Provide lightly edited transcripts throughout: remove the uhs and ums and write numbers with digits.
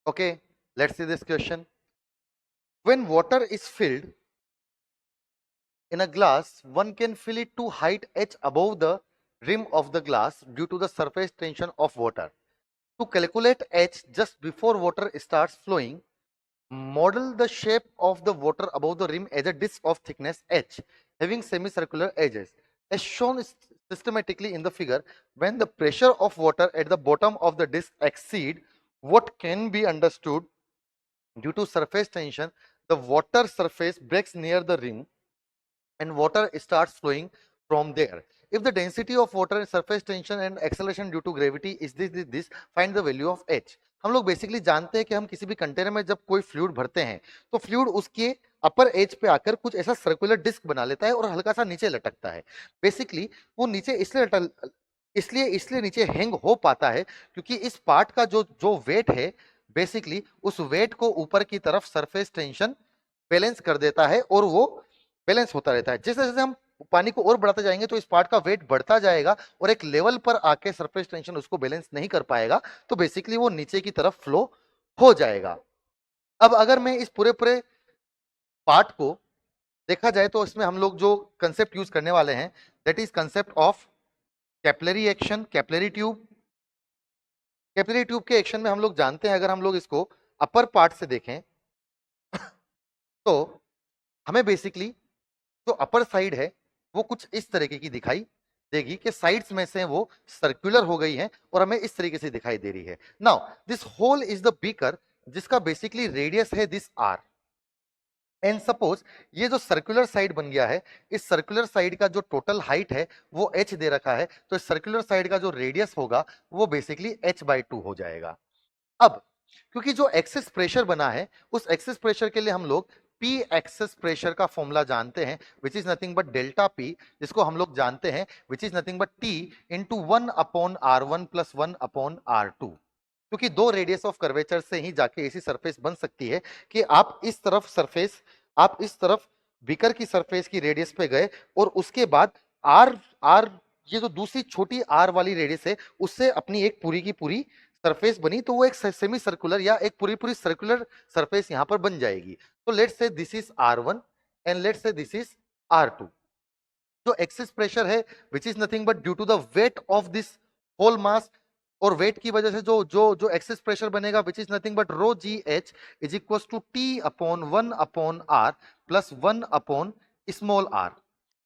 Okay, let's see this question. When water is filled in a glass, one can fill it to height h above the rim of the glass due to the surface tension of water. To calculate h just before water starts flowing, model the shape of the water above the rim as a disc of thickness h, having semicircular edges. As shown systematically in the figure, when the pressure of water at the bottom of the disc exceed what can be understood due to surface tension, the water surface breaks near the rim and water starts flowing from there. If the density of water, surface tension and acceleration due to gravity is this, find the value of h. हम लोग basically जानते हैं कि हम किसी भी container में जब कोई फ्लूइड भरते हैं तो फ्लूइड उसके अपर एज पे आकर कुछ ऐसा सर्कुलर डिस्क बना लेता है और हल्का सा नीचे लटकता है. बेसिकली वो नीचे इसलिए नीचे हैंग हो पाता है क्योंकि इस पार्ट का जो वेट है बेसिकली उस वेट को ऊपर की तरफ सरफेस टेंशन बैलेंस कर देता है और वो बैलेंस होता रहता है. जैसे जैसे हम पानी को और बढ़ाते जाएंगे तो इस पार्ट का वेट बढ़ता जाएगा और एक लेवल पर आके सरफेस टेंशन उसको बैलेंस नहीं कर पाएगा, तो बेसिकली वो नीचे की तरफ फ्लो हो जाएगा. अब अगर मैं इस पूरे पार्ट को देखा जाए तो इसमें हम लोग जो कंसेप्ट यूज करने वाले हैं that is concept of capillary action. Capillary tube के एक्शन में हम लोग जानते हैं, अगर हम लोग इसको अपर पार्ट से देखें तो हमें बेसिकली जो अपर साइड है वो कुछ इस तरीके की दिखाई देगी कि साइड्स में से वो सर्कुलर हो गई है और हमें इस तरीके से दिखाई दे रही है. Now this whole is the beaker जिसका बेसिकली रेडियस है दिस आर. एंड सपोज ये जो सर्कुलर साइड बन गया है, इस सर्कुलर साइड का जो टोटल हाइट है वो h दे रखा है, तो इस सर्कुलर साइड का जो रेडियस होगा वो बेसिकली h/2 हो जाएगा. अब क्योंकि जो एक्सेस प्रेशर बना है उस एक्सेस प्रेशर के लिए हम लोग P एक्सेस प्रेशर का फॉर्मूला जानते हैं विच is nothing but delta P, जिसको हम लोग जानते हैं विच is nothing but T into 1/r1 plus 1/r2. क्योंकि दो रेडियस ऑफ कर्वेचर से ही जाके ऐसी सरफेस बन सकती है कि आप इस तरफ बीकर की सरफेस की रेडियस पे गए और उसके बाद आर ये जो दूसरी छोटी आर वाली रेडियस है उससे अपनी एक पूरी की पूरी सरफेस बनी, तो वो एक सेमी सर्कुलर या एक पूरी सर्कुलर सरफेस यहां पर बन जाएगी. तो let's say this is R1 and let's say this is R2. जो एक्सेस प्रेशर है which is nothing but due to the weight of this whole mass, और वेट की वजह से जो जो जो एक्सेस प्रेशर बनेगा which is nothing but rho g h is equal to T upon 1/r plus 1/r.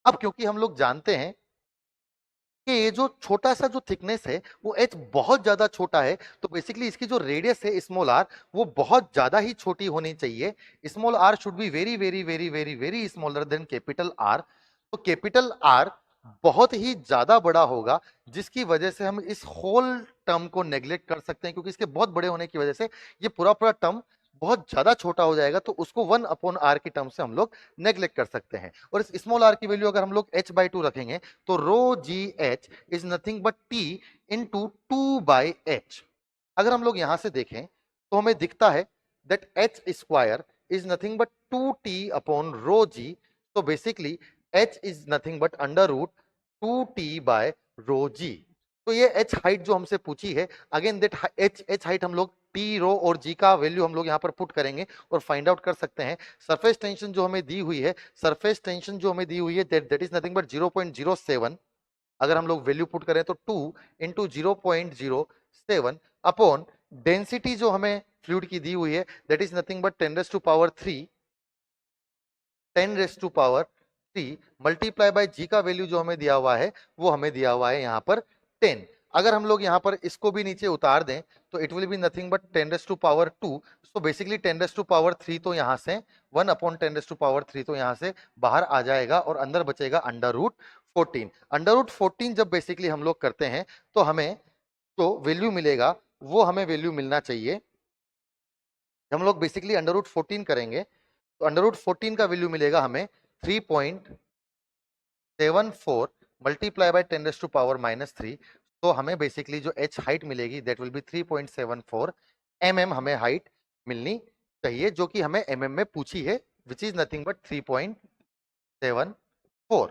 अब क्योंकि हम लोग जानते हैं कि ये जो छोटा सा जो थिकनेस है वो h बहुत ज्यादा छोटा है, तो बेसिकली इसकी जो रेडियस है स्मॉल r वो बहुत ज्यादा ही छोटी होनी चाहिए. Small r should be very very very very very smaller than capital R. तो कैपिटल R बहुत ही ज्यादा बड़ा होगा जिसकी वजह से हम इस होल टर्म को नेग्लेक्ट कर सकते हैं, क्योंकि इसके बहुत बड़े होने की वजह से ये पूरा टर्म बहुत ज्यादा छोटा हो जाएगा, तो उसको 1/r की टर्म से हम लोग नेग्लेक्ट कर सकते हैं. और इस स्मॉल r की वैल्यू अगर हम लोग h/2 रखेंगे तो rho g h is nothing but t into 2/h. अगर हम लोग यहां से देखें तो हमें दिखता है that h square is nothing but 2t upon rho g. तो basically h is nothing but under root 2t/रो जी. तो ये h हाइट जो हमसे पूछी है, अगेन दैट h हाइट हम लोग टी रो और जी का वैल्यू हम लोग यहाँ पर पुट करेंगे और फाइंड आउट कर सकते हैं. सरफेस टेंशन जो हमें दी हुई है दैट इज नथिंग बट 0.07. अगर हम लोग वैल्यू पुट करें तो 2 इंटू 0.07 अपॉन डेंसिटी जो हमें फ्लूइड की दी हुई है that is nothing but 10 multiply by g का वैल्यू जो हमें दिया हुआ है वो हमें दिया हुआ है यहाँ पर 10. अगर हम लोग यहाँ पर इसको भी नीचे उतार दें तो it will be nothing but 10⁻². So basically 10⁻³ तो यहाँ से 1/10⁻³ तो यहाँ से बाहर आ जाएगा और अंदर बचेगा √14. √14 जब बेसिकली हम लोग करते हैं तो हमें जो वैल्यू मिलेगा वो हमें वैल्यू मिलना चाहिए. हम लोग बेसिकली √14 करेंगे तो √14 का वैल्यू मिलेगा हमें 3.74 मल्टीप्लाई बाय 10⁻³ तो हमें बेसिकली जो h हाइट मिलेगी दैट विल बी 3.74 mm हमें हाइट मिलनी चाहिए, जो कि हमें mm में पूछी है विच इज नथिंग बट 3.74.